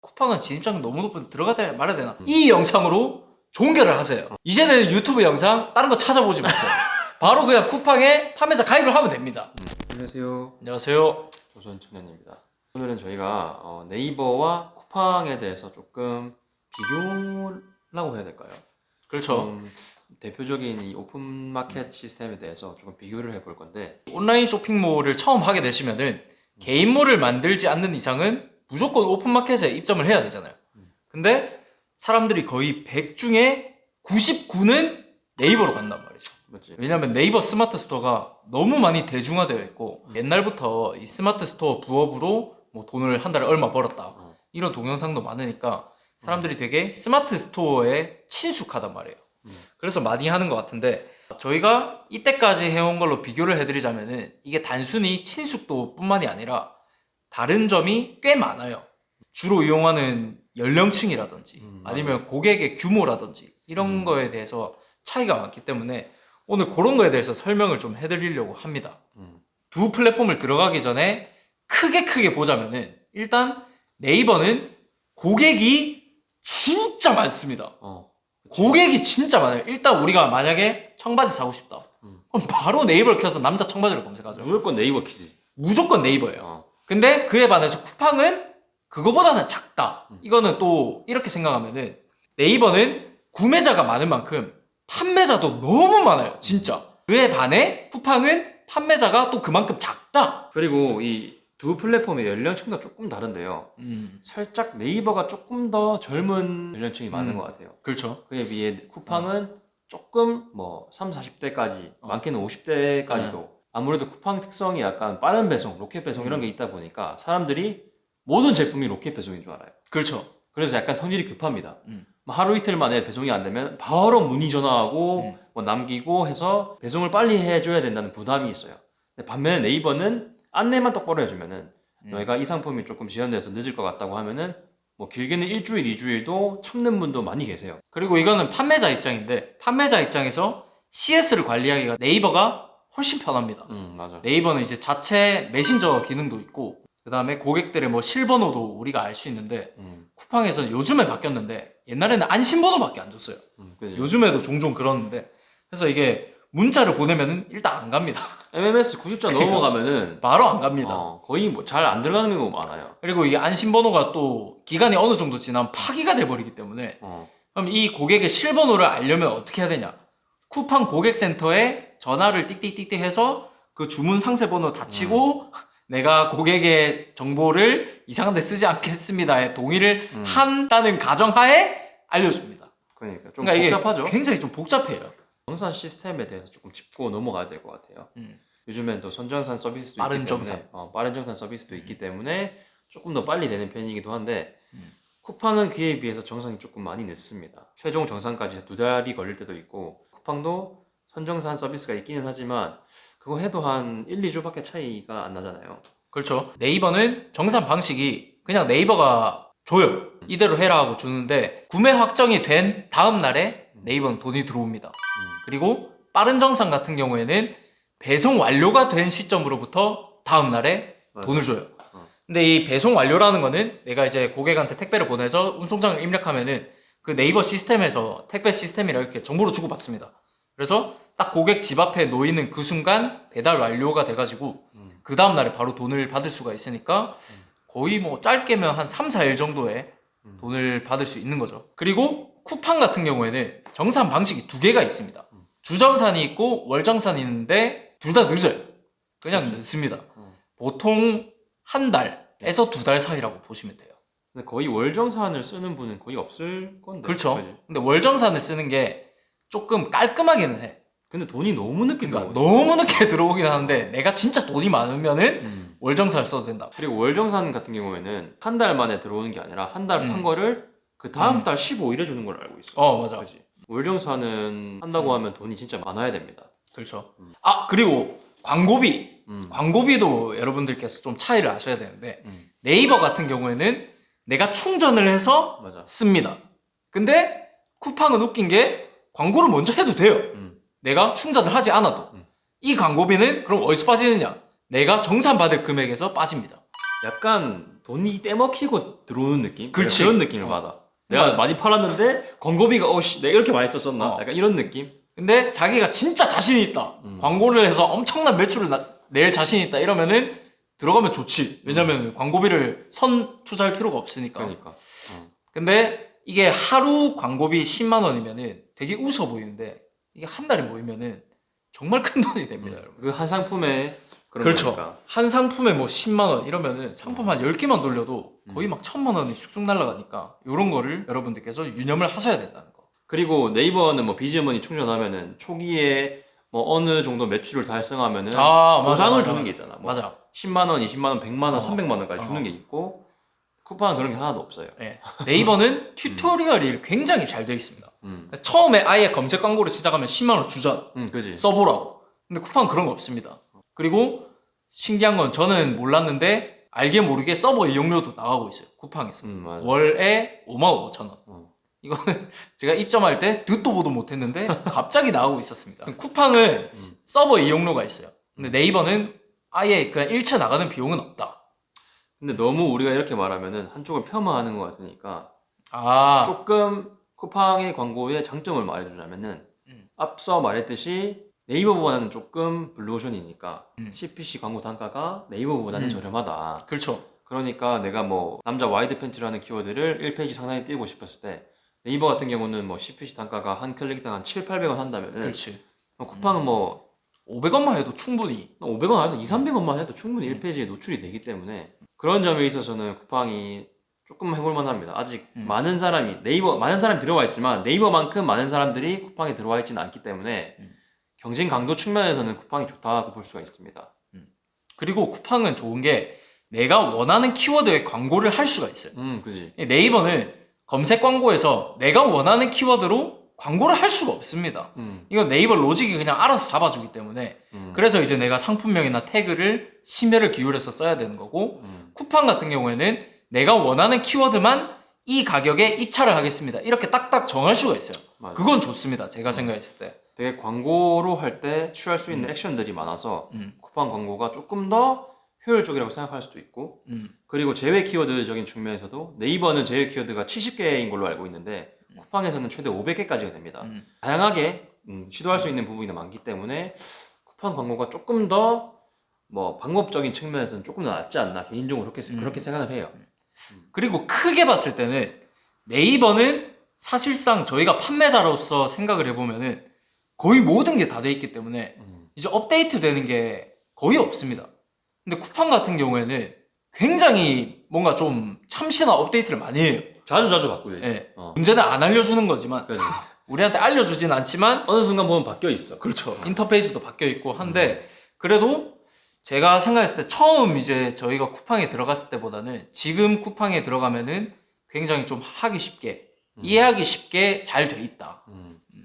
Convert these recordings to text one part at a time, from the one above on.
쿠팡은 진입장벽 너무 높은 들어가다 말아야 되나? 이 영상으로 종결을 하세요. 이제는 유튜브 영상 다른 거 찾아보지 마세요. 바로 그냥 쿠팡에 판매자 가입을 하면 됩니다. 안녕하세요. 안녕하세요. 조선청년입니다. 오늘은 저희가 네이버와 쿠팡에 대해서 조금 비교라고 해야 될까요? 그렇죠. 대표적인 이 오픈마켓 시스템에 대해서 조금 비교를 해볼 건데, 온라인 쇼핑몰을 처음 하게 되시면은 개인몰을 만들지 않는 이상은 무조건 오픈마켓에 입점을 해야 되잖아요. 근데 사람들이 거의 100 중에 99는 네이버로 간단 말이죠. 맞지? 왜냐면 네이버 스마트 스토어가 너무 많이 대중화되어 있고 옛날부터 이 스마트 스토어 부업으로 뭐 돈을 한 달에 얼마 벌었다 이런 동영상도 많으니까 사람들이 되게 스마트 스토어에 친숙하단 말이에요. 그래서 많이 하는 것 같은데 저희가 이때까지 해온 걸로 비교를 해드리자면은 이게 단순히 친숙도 뿐만이 아니라 다른 점이 꽤 많아요. 주로 이용하는 연령층이라든지 아니면 고객의 규모라든지 이런 거에 대해서 차이가 많기 때문에 오늘 그런 거에 대해서 설명을 좀 해드리려고 합니다. 두 플랫폼을 들어가기 전에 크게 보자면은 일단 네이버는 고객이 진짜 많습니다. 고객이 진짜 많아요. 일단 우리가 만약에 청바지 사고 싶다. 그럼 바로 네이버를 켜서 남자 청바지를 검색하죠. 무조건 네이버 키지. 무조건 네이버예요. 근데 그에 반해서 쿠팡은 그거보다는 작다. 이거는 또 이렇게 생각하면은 네이버는 구매자가 많은 만큼 판매자도 너무 많아요. 진짜. 그에 반해 쿠팡은 판매자가 또 그만큼 작다. 그리고 이 두 플랫폼의 연령층도 조금 다른데요. 살짝 네이버가 조금 더 젊은 연령층이 많은 것 같아요. 그렇죠. 그에 비해 쿠팡은 조금 뭐 30, 40대까지 많게는 50대까지도 아무래도 쿠팡 특성이 약간 빠른 배송, 로켓 배송 이런 게 있다 보니까 사람들이 모든 제품이 로켓 배송인 줄 알아요. 그렇죠. 그래서 약간 성질이 급합니다. 뭐 하루 이틀 만에 배송이 안 되면 바로 문의 전화하고 뭐 남기고 해서 배송을 빨리 해줘야 된다는 부담이 있어요. 근데 반면에 네이버는 안내만 똑바로 해주면은 너희가 이 상품이 조금 지연돼서 늦을 것 같다고 하면은 뭐 길게는 일주일, 이주일도 참는 분도 많이 계세요. 그리고 이거는 판매자 입장인데 판매자 입장에서 CS를 관리하기가 네이버가 훨씬 편합니다. 맞아. 네이버는 이제 자체 메신저 기능도 있고 그 다음에 고객들의 뭐 실번호도 우리가 알 수 있는데 쿠팡에서는 요즘에 바뀌었는데 옛날에는 안심번호밖에 안 줬어요. 그죠. 요즘에도 종종 그러는데 그래서 이게 문자를 보내면은 일단 안 갑니다. MMS 90자 넘어가면은 바로 안 갑니다. 거의 뭐 잘 안 들어가는 경우가 많아요. 그리고 이게 안심번호가 또 기간이 어느 정도 지나면 파기가 돼버리기 때문에 그럼 이 고객의 실번호를 알려면 어떻게 해야 되냐? 쿠팡 고객센터에 전화를 띡띡띡띡 해서 그 주문 상세번호 다 치고 내가 고객의 정보를 이상한 데 쓰지 않겠습니다에 동의를 한다는 가정하에 알려줍니다. 그러니까 좀 그러니까 복잡하죠. 이게 굉장히 좀 복잡해요. 정산 시스템에 대해서 조금 짚고 넘어가야 될 것 같아요. 요즘엔 또 선정산 서비스도 빠른 있기 정산. 때문에 빠른 정산 서비스도 있기 때문에 조금 더 빨리 되는 편이기도 한데 쿠팡은 그에 비해서 정산이 조금 많이 늦습니다. 최종 정산까지 2달이 걸릴 때도 있고 쿠팡도 선정산 서비스가 있기는 하지만 그거 해도 한 1, 2주밖에 차이가 안 나잖아요. 그렇죠. 네이버는 정산 방식이 그냥 네이버가 줘요. 이대로 해라 하고 주는데 구매 확정이 된 다음 날에 네이버는 돈이 들어옵니다. 그리고 빠른 정산 같은 경우에는 배송 완료가 된 시점으로부터 다음 날에 돈을 줘요. 근데 이 배송 완료라는 거는 내가 이제 고객한테 택배를 보내서 운송장을 입력하면은 그 네이버 시스템에서 택배 시스템이랑 이렇게 정보를 주고받습니다. 그래서 딱 고객 집 앞에 놓이는 그 순간 배달 완료가 돼가지고 그 다음 날에 바로 돈을 받을 수가 있으니까 거의 뭐 짧게면 한 3, 4일 정도에 돈을 받을 수 있는 거죠. 그리고 쿠팡 같은 경우에는 정산 방식이 두 개가 있습니다. 주정산이 있고 월정산이 있는데 둘 다 늦어요. 그냥 늦습니다. 보통 한 달에서 2달 사이라고 보시면 돼요. 근데 거의 월정산을 쓰는 분은 거의 없을 건데. 그렇죠. 그지? 근데 월정산을 쓰는 게 조금 깔끔하기는 해. 근데 돈이 너무 늦게 그러니까 들어오니까. 너무 늦게 들어오긴 하는데 내가 진짜 돈이 많으면은 월정산을 써도 된다. 그리고 월정산 같은 경우에는 한 달 만에 들어오는 게 아니라 한 달 판 거를 그 다음 달 15일에 주는 걸 알고 있어. 맞아. 그지? 월정산은 한다고 하면 돈이 진짜 많아야 됩니다. 그렇죠. 아, 그리고 광고비. 광고비도 여러분들께서 좀 차이를 아셔야 되는데 네이버 같은 경우에는 내가 충전을 해서 맞아. 씁니다. 근데 쿠팡은 웃긴 게 광고를 먼저 해도 돼요. 내가 충전을 하지 않아도. 이 광고비는 그럼 어디서 빠지느냐? 내가 정산받을 금액에서 빠집니다. 약간 돈이 떼먹히고 들어오는 느낌? 그렇지. 그런 느낌을 받아. 내가 많이 팔았는데 광고비가 내가 이렇게 많이 썼었나? 약간 이런 느낌? 근데 자기가 진짜 자신이 있다. 광고를 해서 엄청난 매출을 낼 자신이 있다. 이러면은 들어가면 좋지. 왜냐면 광고비를 선 투자할 필요가 없으니까. 그러니까. 근데 이게 하루 광고비 10만 원이면은 되게 웃어 보이는데 이게 한 달에 모이면은 정말 큰 돈이 됩니다, 여러분. 그 한 상품에 그런 그렇죠. 거니까. 한 상품에 뭐 10만 원 이러면은 상품 한 10개만 돌려도 거의 막 1000만 원이 쑥쑥 날아가니까 이런 거를 여러분들께서 유념을 하셔야 된다는 거. 그리고 네이버는 뭐 비즈머니 충전하면은 초기에 뭐 어느 정도 매출을 달성하면은 맞아, 보상을 맞아, 주는 맞아. 게 있잖아. 뭐 맞아. 10만 원, 20만 원, 100만 원, 300만 원까지 어. 주는 게 있고 쿠팡은 그런 게 하나도 없어요. 네. 네이버는 튜토리얼이 굉장히 잘 되어 있습니다. 음. 처음에 아예 검색 광고를 시작하면 10만 원 주잖아. 그지. 써보라고. 근데 쿠팡은 그런 거 없습니다. 그리고 신기한 건 저는 몰랐는데 알게 모르게 서버 이용료도 나가고 있어요. 쿠팡에서. 맞아. 월에 55,000원. 이거는 제가 입점할 때 듣도 보도 못했는데 갑자기 나오고 있었습니다. 쿠팡은 서버 이용료가 있어요. 근데 네이버는 아예 그냥 일체 나가는 비용은 없다. 근데 너무 우리가 이렇게 말하면은 한쪽을 폄하하는 것 같으니까 조금 쿠팡의 광고의 장점을 말해주자면은 앞서 말했듯이 네이버보다는 조금 블루오션이니까 CPC 광고 단가가 네이버보다는 저렴하다. 그렇죠. 그러니까 내가 뭐 남자 와이드 팬츠라는 키워드를 1페이지 상단에 띄우고 싶었을 때 네이버 같은 경우는 뭐 CPC 단가가 한 클릭당 한 7, 800원 한다면은 그렇지. 쿠팡은 뭐 500원만 해도 충분히 500원 아니도 2, 300원만 해도 충분히 1페이지에 노출이 되기 때문에 그런 점에 있어서는 쿠팡이 조금 해볼만 합니다. 아직 많은 사람이 많은 사람이 들어와 있지만 네이버만큼 많은 사람들이 쿠팡에 들어와 있지는 않기 때문에 경쟁 강도 측면에서는 쿠팡이 좋다고 볼 수가 있습니다. 그리고 쿠팡은 좋은 게 내가 원하는 키워드에 광고를 할 수가 있어요. 그지. 네이버는 검색 광고에서 내가 원하는 키워드로 광고를 할 수가 없습니다. 이건 네이버 로직이 그냥 알아서 잡아주기 때문에 그래서 이제 내가 상품명이나 태그를 심혈을 기울여서 써야 되는 거고 쿠팡 같은 경우에는 내가 원하는 키워드만 이 가격에 입찰을 하겠습니다. 이렇게 딱딱 정할 수가 있어요. 맞아. 그건 좋습니다. 제가 생각했을 때. 되게 광고로 할 때 취할 수 있는 액션들이 많아서 쿠팡 광고가 조금 더 효율적이라고 생각할 수도 있고 그리고 제외 키워드적인 측면에서도 네이버는 제외 키워드가 70개인 걸로 알고 있는데 쿠팡에서는 최대 500개까지가 됩니다. 다양하게 시도할 수 있는 부분이 많기 때문에 쿠팡 광고가 조금 더 뭐 방법적인 측면에서는 조금 더 낫지 않나 개인적으로 그렇게 생각을 해요. 그리고 크게 봤을 때는 네이버는 사실상 저희가 판매자로서 생각을 해보면은 거의 모든 게 다 돼 있기 때문에 이제 업데이트 되는 게 거의 없습니다. 근데 쿠팡 같은 경우에는 굉장히 뭔가 좀 참신한 업데이트를 많이 해요. 자주 바꾸죠. 예. 문제는 안 알려주는 거지만 그래서 우리한테 알려주진 않지만 어느 순간 보면 바뀌어 있어. 그렇죠. 인터페이스도 바뀌어 있고 한데 그래도 제가 생각했을 때 처음 이제 저희가 쿠팡에 들어갔을 때보다는 지금 쿠팡에 들어가면은 굉장히 좀 하기 쉽게 이해하기 쉽게 잘 돼 있다.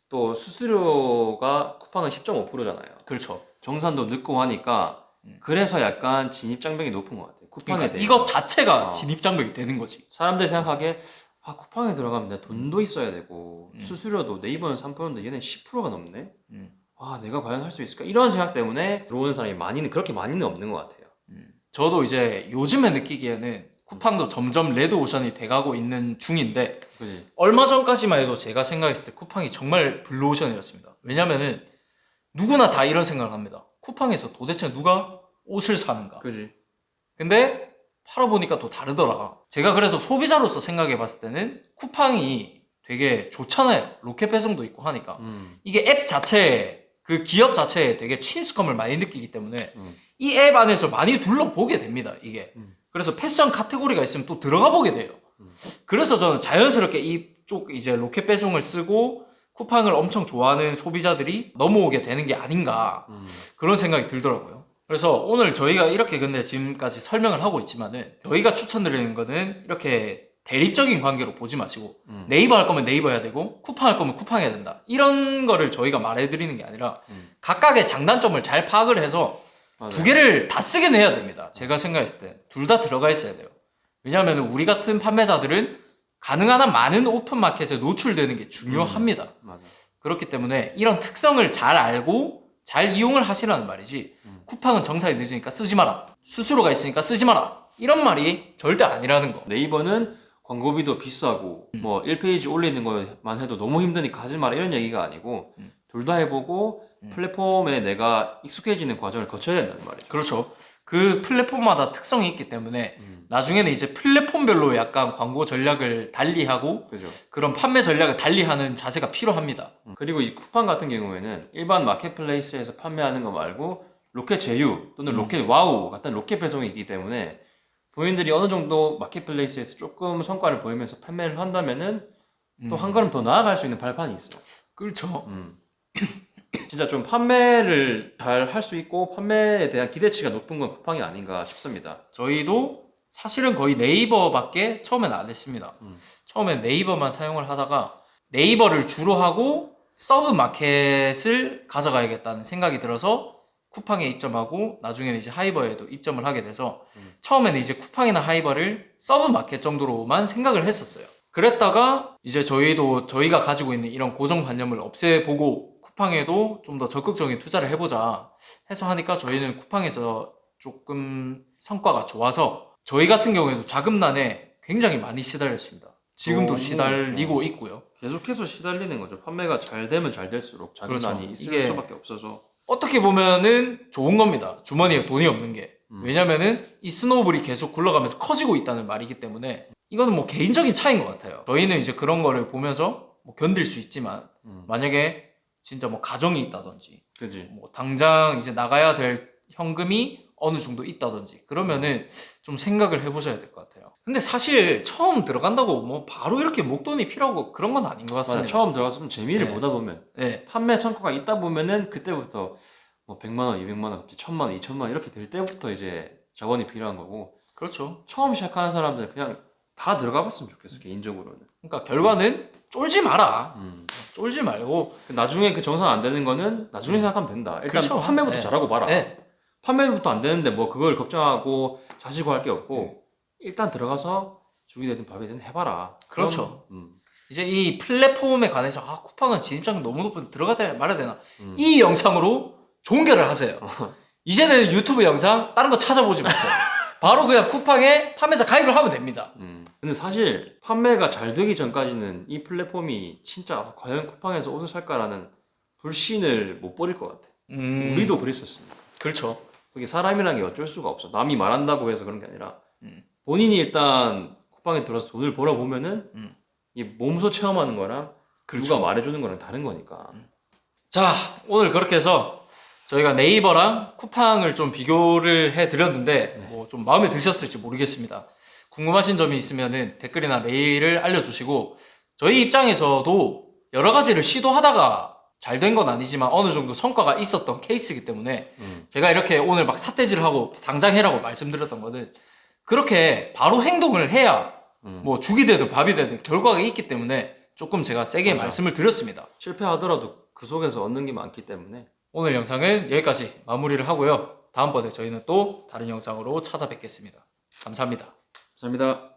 또 수수료가 쿠팡은 10.5%잖아요. 그렇죠. 정산도 늦고 하니까 그래서 약간 진입 장벽이 높은 것 같아요. 쿠팡에 그러니까 대해서. 이것 자체가 진입 장벽이 되는 거지. 사람들이 생각하기에 쿠팡에 들어가면 내 돈도 있어야 되고 수수료도 네이버는 3%인데 얘는 10%가 넘네. 내가 과연 할 수 있을까? 이런 생각 때문에 들어오는 사람이 그렇게 많이는 없는 것 같아요. 저도 이제 요즘에 느끼기에는 쿠팡도 점점 레드오션이 돼가고 있는 중인데 그지? 얼마 전까지만 해도 제가 생각했을 때 쿠팡이 정말 블루오션이었습니다. 왜냐면은 누구나 다 이런 생각을 합니다. 쿠팡에서 도대체 누가 옷을 사는가? 그지? 근데 팔아보니까 또 다르더라. 제가 그래서 소비자로서 생각해 봤을 때는 쿠팡이 되게 좋잖아요. 로켓 배송도 있고 하니까. 이게 앱 자체에 그 기업 자체에 되게 친숙함을 많이 느끼기 때문에 이 앱 안에서 많이 둘러보게 됩니다. 이게. 그래서 패션 카테고리가 있으면 또 들어가 보게 돼요. 그래서 저는 자연스럽게 이쪽 이제 로켓 배송을 쓰고 쿠팡을 엄청 좋아하는 소비자들이 넘어오게 되는 게 아닌가 그런 생각이 들더라고요. 그래서 오늘 저희가 이렇게 근데 지금까지 설명을 하고 있지만은 저희가 추천드리는 거는 이렇게 대립적인 관계로 보지 마시고 네이버 할 거면 네이버 해야 되고 쿠팡 할 거면 쿠팡 해야 된다. 이런 거를 저희가 말해드리는 게 아니라 각각의 장단점을 잘 파악을 해서 맞아요. 두 개를 다 쓰긴 해야 됩니다. 제가 생각했을 때 둘 다 들어가 있어야 돼요. 왜냐하면 우리 같은 판매자들은 가능한 한 많은 오픈마켓에 노출되는 게 중요합니다. 맞아. 그렇기 때문에 이런 특성을 잘 알고 잘 이용을 하시라는 말이지 쿠팡은 정산이 늦으니까 쓰지 마라. 수수료가 있으니까 쓰지 마라. 이런 말이 절대 아니라는 거. 네이버는 광고비도 비싸고 뭐 1페이지 올리는 것만 해도 너무 힘드니까 하지 마라 이런 얘기가 아니고 둘 다 해보고 플랫폼에 내가 익숙해지는 과정을 거쳐야 된다는 말이에요. 그렇죠. 그 플랫폼마다 특성이 있기 때문에 나중에는 이제 플랫폼별로 약간 광고 전략을 달리하고 그죠. 그런 판매 전략을 달리하는 자세가 필요합니다. 그리고 이 쿠팡 같은 경우에는 일반 마켓플레이스에서 판매하는 거 말고 로켓 제휴 또는 로켓 와우 같은 로켓 배송이 있기 때문에 본인들이 어느 정도 마켓플레이스에서 조금 성과를 보이면서 판매를 한다면은 또 한 걸음 더 나아갈 수 있는 발판이 있어요. 그렇죠. 진짜 좀 판매를 잘 할 수 있고 판매에 대한 기대치가 높은 건 쿠팡이 아닌가 싶습니다. 저희도 사실은 거의 네이버밖에 처음엔 안 했습니다. 처음엔 네이버만 사용을 하다가 네이버를 주로 하고 서브 마켓을 가져가야겠다는 생각이 들어서 쿠팡에 입점하고 나중에는 이제 하이버에도 입점을 하게 돼서 처음에는 이제 쿠팡이나 하이버를 서브 마켓 정도로만 생각을 했었어요. 그랬다가 이제 저희도 저희가 가지고 있는 이런 고정관념을 없애보고 쿠팡에도 좀 더 적극적인 투자를 해보자 해서 하니까 저희는 쿠팡에서 조금 성과가 좋아서 저희 같은 경우에도 자금난에 굉장히 많이 시달렸습니다. 지금도 시달리고 있고요. 계속해서 시달리는 거죠. 판매가 잘 되면 잘 될수록 자금난이 그렇죠. 있을 이게 수밖에 없어서. 어떻게 보면은 좋은 겁니다. 주머니에 돈이 없는 게. 왜냐면은 이 스노우볼이 계속 굴러가면서 커지고 있다는 말이기 때문에 이거는 뭐 개인적인 차이인 것 같아요. 저희는 이제 그런 거를 보면서 뭐 견딜 수 있지만 만약에 진짜 뭐 가정이 있다든지 그지. 뭐 당장 이제 나가야 될 현금이 어느 정도 있다든지 그러면은 좀 생각을 해보셔야 될 것 같아요. 근데 사실 처음 들어간다고 뭐 바로 이렇게 목돈이 필요하고 그런 건 아닌 것 같습니다. 맞아. 처음 들어가서 재미를 네. 보다 보면 네. 판매 성과가 있다 보면은 그때부터 뭐 100만 원, 200만 원, 1000만 원, 2000만 원 이렇게 될 때부터 이제 자본이 필요한 거고 그렇죠. 처음 시작하는 사람들 그냥 다 들어가 봤으면 좋겠어 개인적으로는. 그러니까 결과는 쫄지 마라. 쫄지 말고 나중에 그 정상 안 되는 거는 나중에 생각하면 된다. 일단 그렇죠. 판매부터 네. 잘하고 봐라. 네. 판매부터 안 되는데 뭐 그걸 걱정하고 자시고 할 게 없고 일단 들어가서 죽이 되든 밥이 되든 해봐라. 그렇죠. 그럼, 이제 이 플랫폼에 관해서 아 쿠팡은 진입장벽 너무 높은 들어가야 말아야 되나 이 영상으로 종결을 하세요. 이제는 유튜브 영상 다른 거 찾아보지 마세요. 바로 그냥 쿠팡에 판매자 가입을 하면 됩니다. 근데 사실 판매가 잘 되기 전까지는 이 플랫폼이 진짜 과연 쿠팡에서 옷을 살까라는 불신을 못 버릴 것 같아. 우리도 그랬었으니까. 그렇죠. 그게 사람이라는 게 어쩔 수가 없어. 남이 말한다고 해서 그런 게 아니라 본인이 일단 쿠팡에 들어서 돈을 벌어보면은 이 몸소 체험하는 거랑 누가 말해주는 거랑 다른 거니까. 자 오늘 그렇게 해서 저희가 네이버랑 쿠팡을 좀 비교를 해드렸는데 뭐 좀 마음에 드셨을지 모르겠습니다. 궁금하신 점이 있으면은 댓글이나 메일을 알려주시고 저희 입장에서도 여러 가지를 시도하다가 잘 된 건 아니지만 어느 정도 성과가 있었던 케이스이기 때문에 제가 이렇게 오늘 막 삿대질을 하고 당장 해라고 말씀드렸던 거는 그렇게 바로 행동을 해야 뭐 죽이 되든 밥이 되든 결과가 있기 때문에 조금 제가 세게 말씀을 드렸습니다. 실패하더라도 그 속에서 얻는 게 많기 때문에 오늘 영상은 여기까지 마무리를 하고요. 다음번에 저희는 또 다른 영상으로 찾아뵙겠습니다. 감사합니다. 감사합니다.